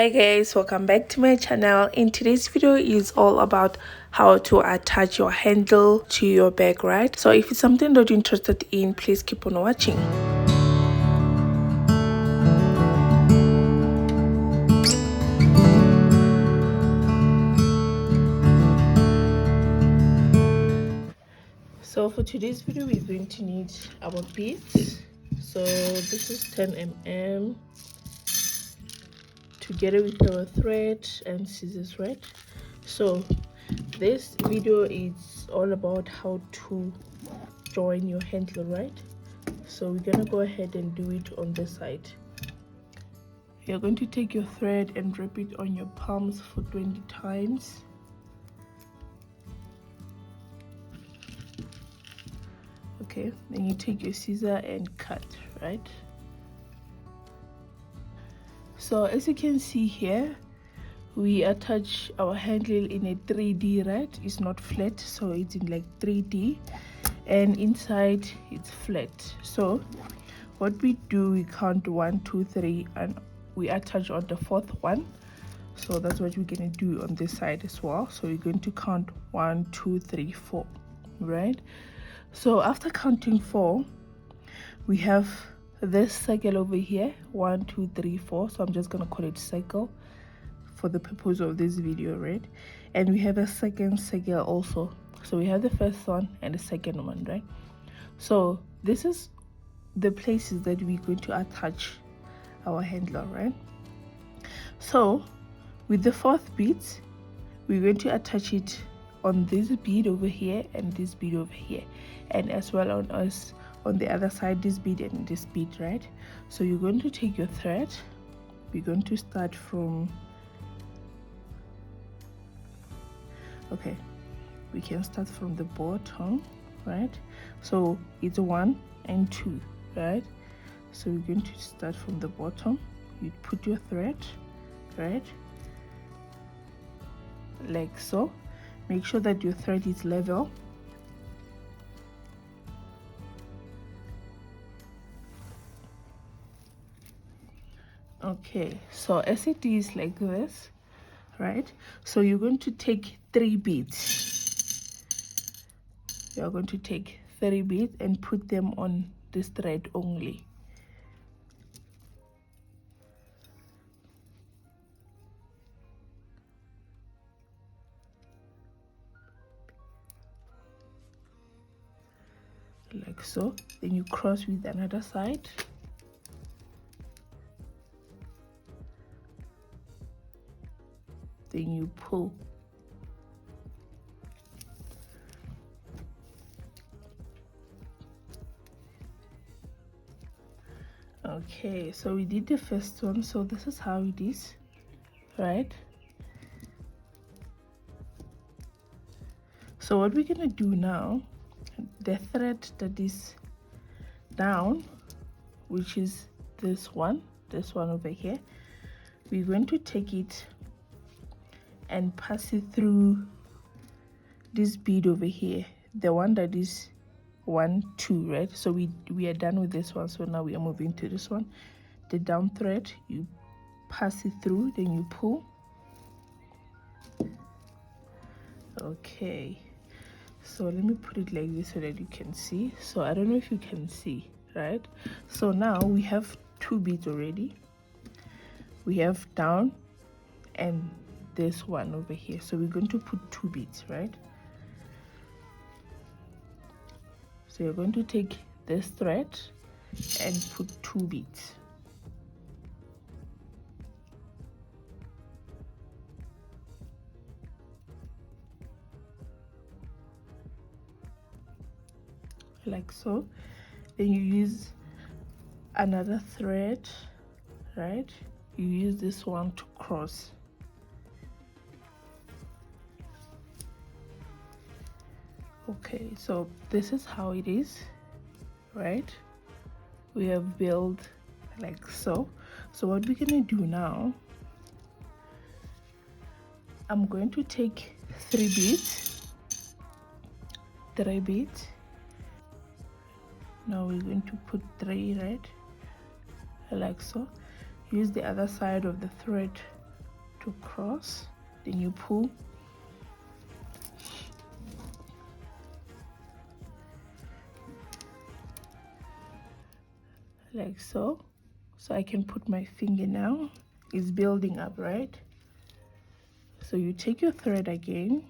Hi guys, welcome back to my channel. In today's video is all about how to attach your handle to your bag, right? So if it's something that you're interested in, please keep on watching. So for today's video we're going to need our beads. So this is 10 mm together with our thread and scissors, right? So this video is all about how to join your handle, right? So we're gonna go ahead and do it on this side. You're going to take your thread and wrap it on your palms for 20 times. Okay, then you take your scissor and cut, right? So as you can see here, we attach our handle in a 3D, right? It's not flat, so it's in like 3D, and inside it's flat. So what we do, we count 1 2 3 and we attach on the fourth one. So that's what we're gonna do on this side as well. So we're going to count 1 2 3 4, right? So after counting 4, we have this circle over here, 1 2 3 4. So I'm just gonna call it circle for the purpose of this video, right? And we have a second circle also. So we have the first one and the second one, right? So this is the places that we're going to attach our handle, right? So with the fourth bead, we're going to attach it on this bead over here and this bead over here, and as well on the other side, this bead and this bead, right? So you're going to take your thread. We're going to start from, okay, we can start from the bottom, right? So it's 1 and 2, right? So we're going to start from the bottom. You put your thread, right, like so. Make sure that your thread is level. Okay, so as it is like this, right? So you're going to take 3 beads. You're going to take 3 beads and put them on this thread only. Like so. Then you cross with another side. Then you pull. Okay, so we did the first one. So this is how it is, right? So what we're gonna do now, the thread that is down, which is this one over here, we're going to take it and pass it through this bead over here, the one that is 1 2, right? So we are done with this one, so now we are moving to this one. The down thread, you pass it through, then you pull. Okay, so let me put it like this so that you can see. So I don't know if you can see, right? So now we have 2 beads already. We have down and this one over here. So we're going to put 2 beads, right? So you're going to take this thread and put 2 beads. Like so. Then you use another thread, right? You use this one to cross. Okay, so this is how it is, right? We have built like so. So what we're gonna do now, I'm going to take 3 beads. Now we're going to put 3, right, like so. Use the other side of the thread to cross, then you pull. Like so. So I can put my finger now. It's building up, right? So you take your thread again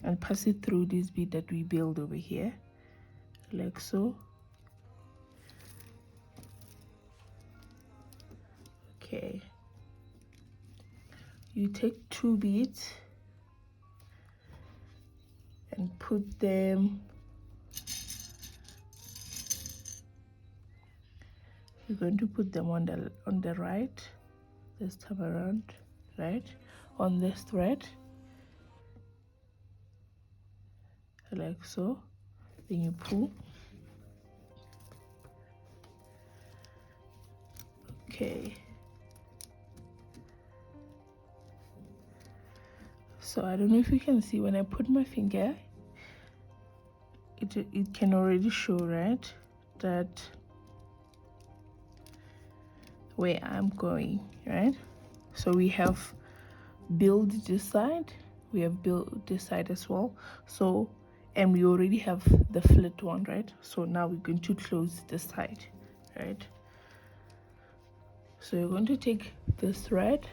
and pass it through this bead that we build over here, like so. Okay, you take 2 beads and put them, you're going to put them on the right, this time around, right, on this thread, like so. Then you pull. Okay, so I don't know if you can see, when I put my finger, it can already show, right, that where I'm going, right? So we have built this side, we have built this side as well. So, and we already have the flat one, right? So now we're going to close this side, right? So you're going to take the thread,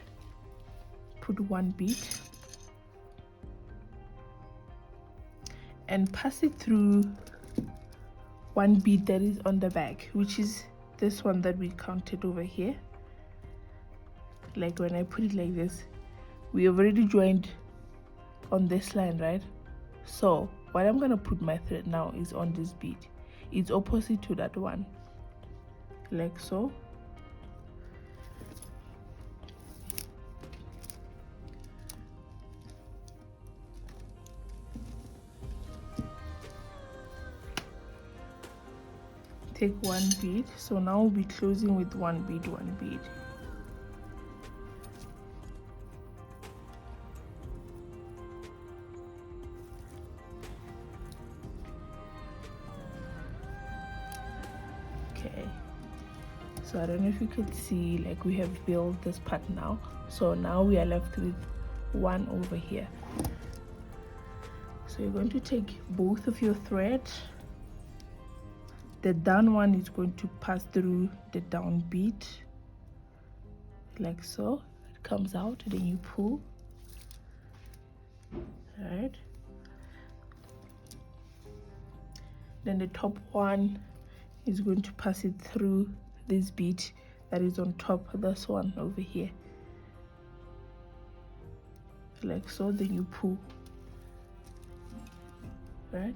put 1 bead and pass it through 1 bead that is on the back, which is this one that we counted over here. Like when I put it like this, we have already joined on this line, right? So what I'm gonna put my thread now is on this bead. It's opposite to that one, like so. Take 1 bead. So now we'll be closing with 1 bead, 1 bead. Okay, so I don't know if you could see, like we have built this part now. So now we are left with 1 over here. So you're going to take both of your threads. The down one is going to pass through the down bead, like so. It comes out, then you pull, right? Then the top one is going to pass it through this bead that is on top of this one over here, like so. Then you pull, right?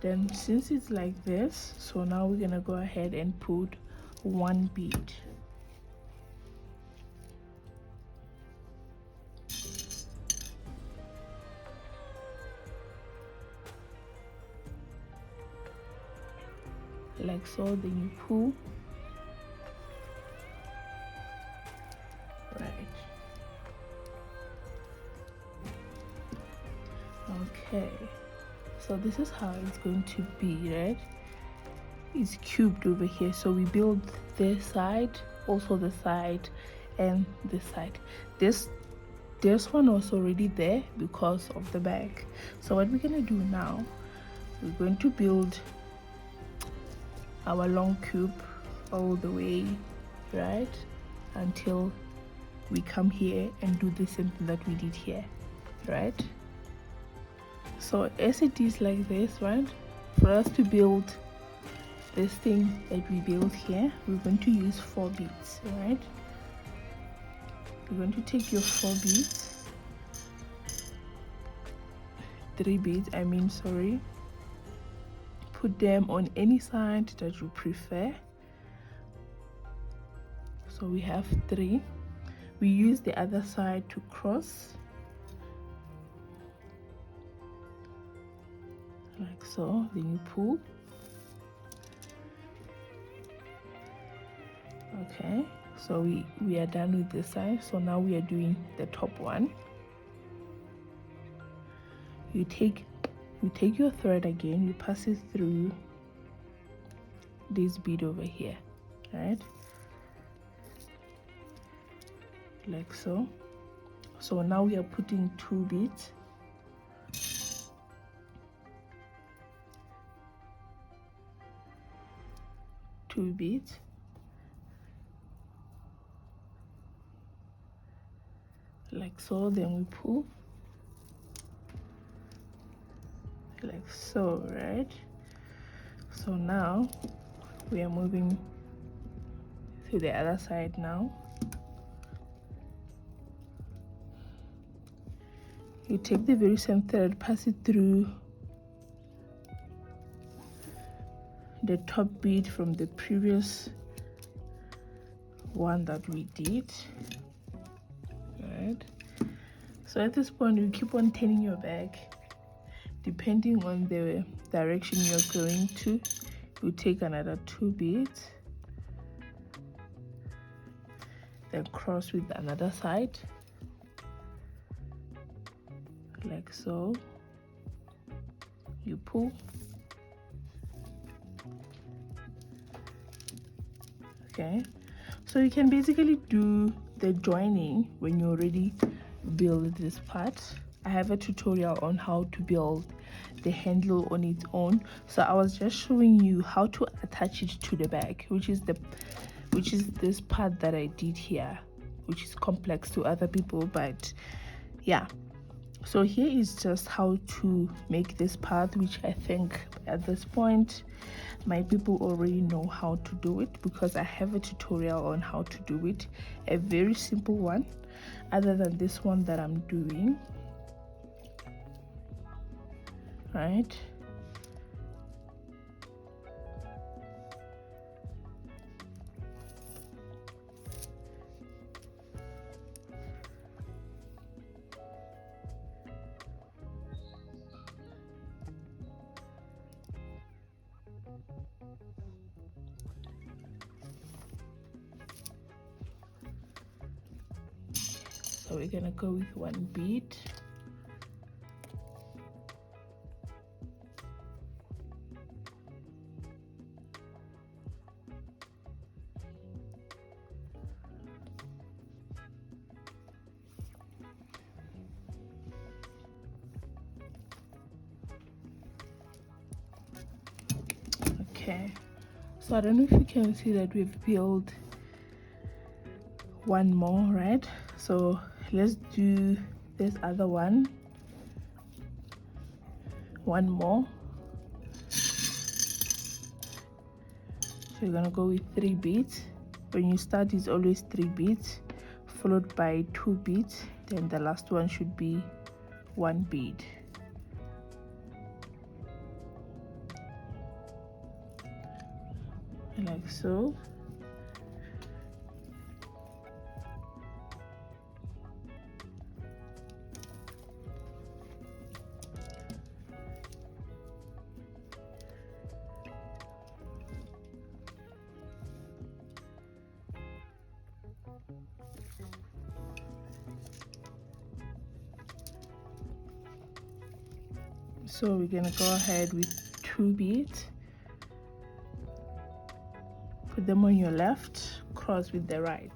Then since it's like this, so now we're gonna go ahead and put 1 bead. Like so. Then you pull, right? Okay, so this is how it's going to be, right? It's cubed over here. So we build this side, also the side, and this side. This one was already there because of the bag. So what we're gonna do now, we're going to build our long cube all the way, right, until we come here and do the same thing that we did here, right? So as it is like this, right, for us to build this thing that we built here, we're going to use 4 beads, right? You're going to take your 4 beads, 3 beads, I mean, sorry. Put them on any side that you prefer. So we have 3. We use the other side to cross, like so. Then you pull. Okay, so we are done with this side. So now we are doing the top one. You take your thread again, you pass it through this bead over here, right, like so. So now we are putting 2 beads. Two beads. Like so, then we pull. Like so, right? So now we are moving to the other side now. You take the very same thread, pass it through the top bead from the previous one that we did, right? So at this point, you keep on turning your bag. Depending on the direction you're going to, you take another 2 beads, then cross with another side, like so. You pull. Okay, so you can basically do the joining when you already build this part. I have a tutorial on how to build the handle on its own, so I was just showing you how to attach it to the bag, which is this part that I did here, which is complex to other people, but yeah. So here is just how to make this part, which I think at this point my people already know how to do it, because I have a tutorial on how to do it, a very simple one, other than this one that I'm doing, right? So we're gonna go with 1 bead. Okay, so I don't know if you can see that we've built 1 more, right? So let's do this other one. 1 more. So you're gonna go with 3 beads. When you start, it's always 3 beads followed by 2 beads, then the last one should be 1 bead. Like so. So we're gonna go ahead with 2 beads, put them on your left, cross with the right.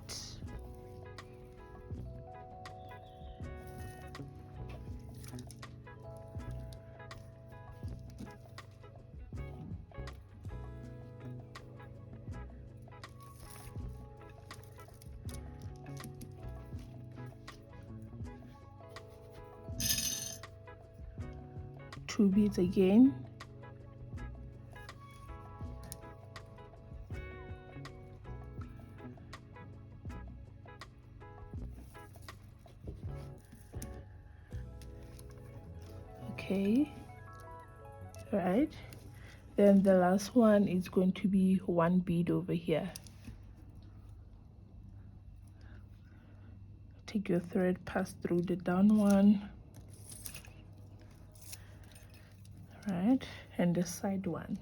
Two beads again. Okay, right, then the last one is going to be 1 bead over here. Take your thread, pass through the down one, right, and the side one.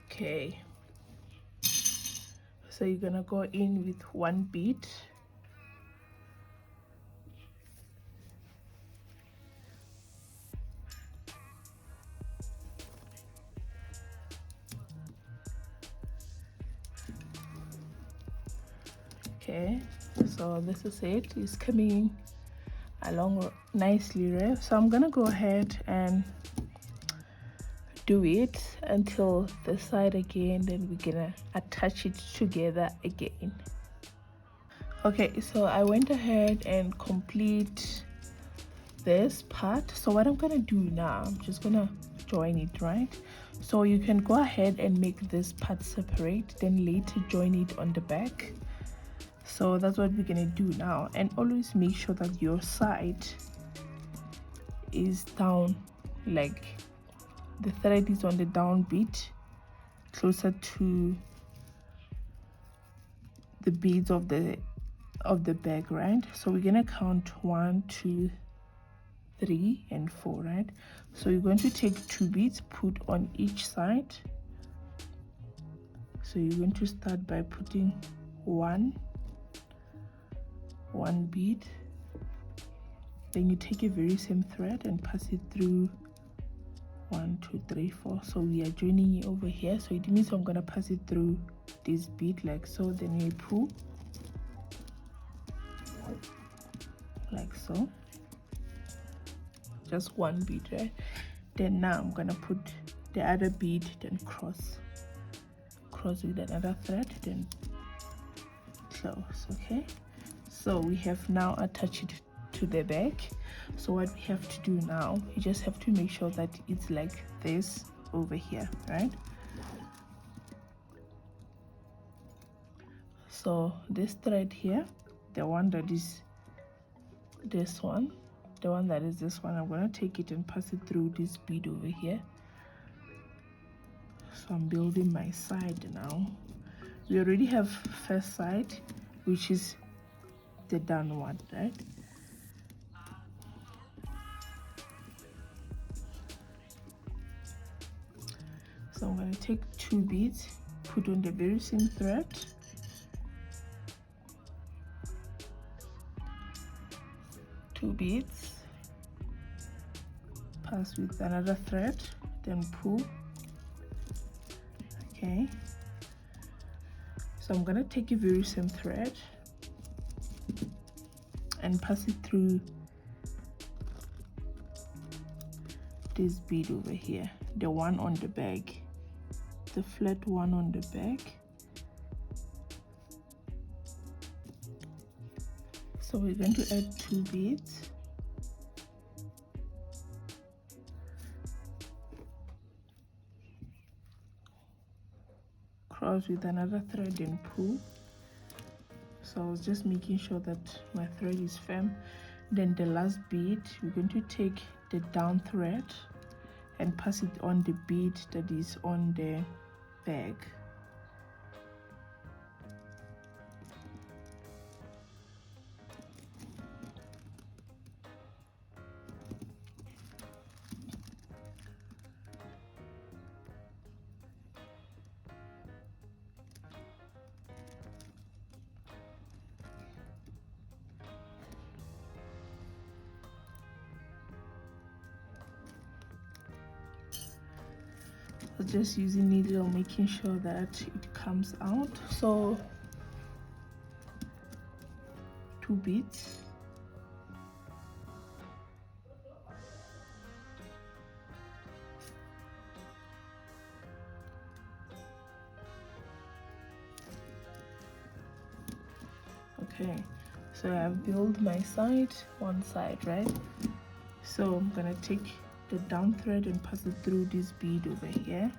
Okay, so you're gonna go in with 1 bead, Okay, so this is it. It's coming along nicely, right? So I'm gonna go ahead and do it until the side again, then we're gonna attach it together again. Okay, so I went ahead and complete this part. So what I'm gonna do now, I'm just gonna join it, right? So you can go ahead and make this part separate, then later join it on the back. So that's what we're gonna do now, and always make sure that your side is down, like the thread is on the down bit, closer to the beads of the bag, right? So we're gonna count 1, 2, 3 and 4, right? So you're going to take 2 beads, put on each side. So you're going to start by putting one bead, then you take a very same thread and pass it through 1, 2, 3, 4. So we are joining it over here, so it means I'm gonna pass it through this bead like so, then you pull like so, just 1 bead, right? Then now I'm gonna put the other bead, then cross with another thread, then close. Okay, so we have now attached it to the bag. So what we have to do now, you just have to make sure that it's like this over here, right? So this thread here, the one that is this one, the one that is this one, I'm gonna take it and pass it through this bead over here. So I'm building my side now. We already have first side, which is the downward, right? So I'm going to take 2 beads, put on the very same thread, two beads, pass with another thread, then pull. Okay, so I'm going to take a very same thread and pass it through this bead over here, the one on the bag, the flat one on the bag. So we're going to add 2 beads, cross with another thread and pull. So I was just making sure that my thread is firm. Then the last bead, we're going to take the down thread and pass it on the bead that is on the bag. Just using needle, making sure that it comes out. So 2 beads, okay, so I've built my side, one side, right? So I'm gonna take the down thread and pass it through this bead over here.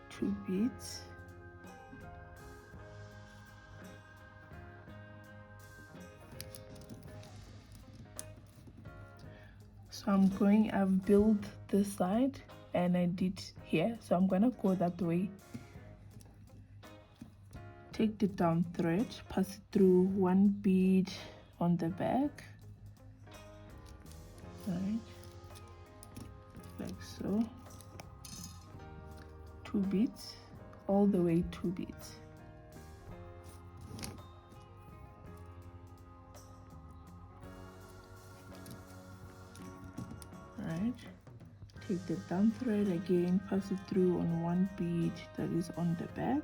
Two beads, so I've built this side and I did here, so I'm gonna go that way. Take the down thread, pass it through 1 bead on the back, right, like so, 2 beads, all the way 2 beads. Right, take the down thread again, pass it through on one bead that is on the back.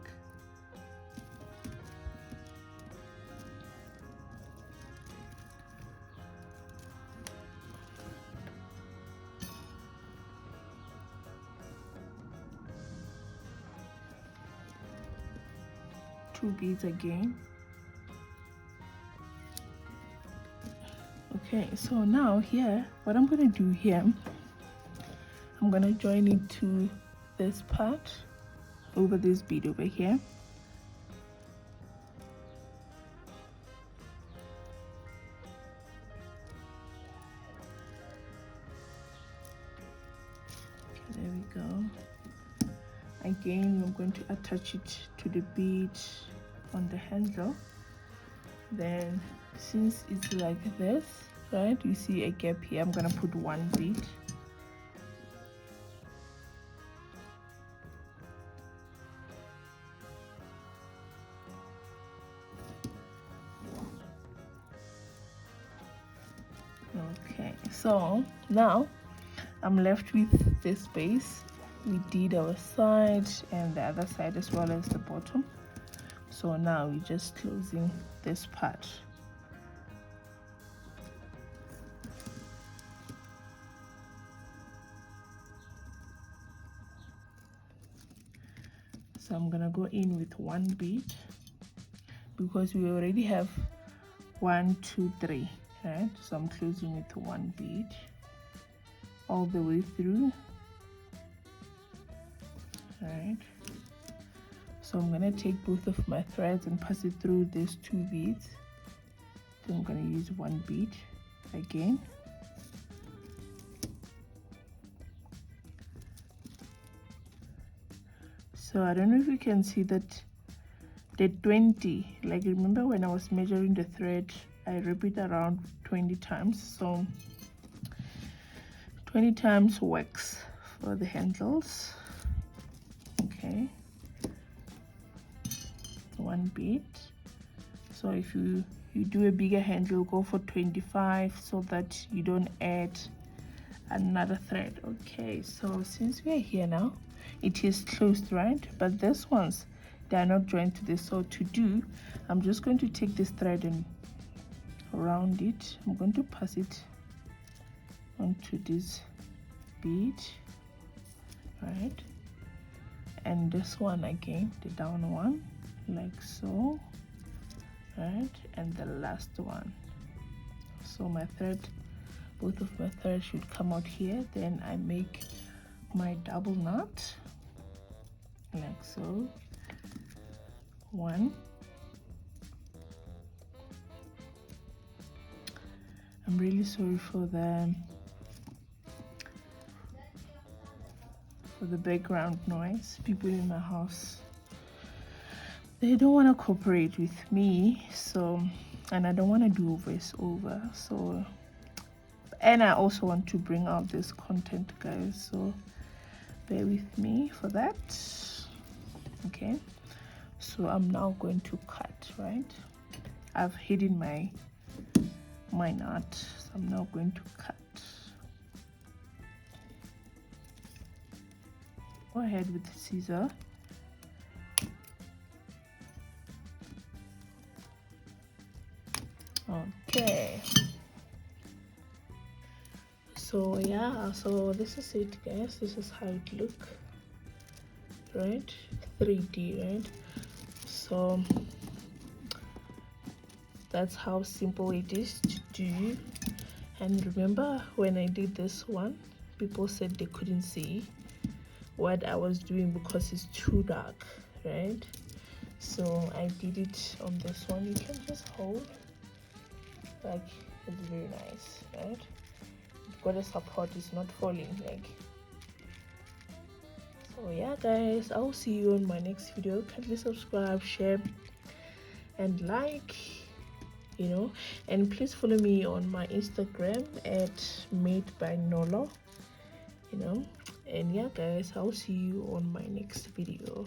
Two beads again. Okay, so now here, what I'm gonna do here, I'm gonna join it to this part over this bead over here. Okay, there we go. Again, I'm going to attach it to the bead on the handle. Then since it's like this, right, you see a gap here, I'm gonna put one bead. Okay, so now I'm left with this space. We did our side and the other side as well as the bottom. So now we're just closing this part. So I'm gonna go in with one bead because we already have 1, 2, 3, right? So I'm closing with one bead all the way through. Right, so I'm gonna take both of my threads and pass it through these two beads. So I'm gonna use one bead again. So I don't know if you can see that the 20, like remember when I was measuring the thread, I repeat around 20 times. So 20 times works for the handles. Okay, one bead. So if you do a bigger handle, go for 25 so that you don't add another thread. Okay, so since we are here now, it is closed, right? But these ones, they are not joined to this. So to do, I'm just going to take this thread and around it. I'm going to pass it onto this bead, right? And this one again, the down one, like so, right? And the last one. So my thread, both of my threads should come out here. Then I make my double knot, like so. One. I'm really sorry for the background noise. People in my house, they don't want to cooperate with me, so, and I don't want to do voiceover, so, and I also want to bring out this content, guys, so bear with me for that. Okay, so I'm now going to cut, right? I've hidden my knot, so I'm now going to cut. Go ahead with the scissor. Okay, so yeah, so this is it, guys. This is how it look, right? 3D, right? So that's how simple it is to do. And remember when I did this one, people said they couldn't see what I was doing because it's too dark, right? So I did it on this one. You can just hold, like, it's very nice, right? You've got a support, it's not falling, like. So yeah, guys, I'll see you on my next video. Kindly subscribe, share, and like, you know, and please follow me on my Instagram at Made by Nolo, you know. And yeah, guys, I'll see you on my next video.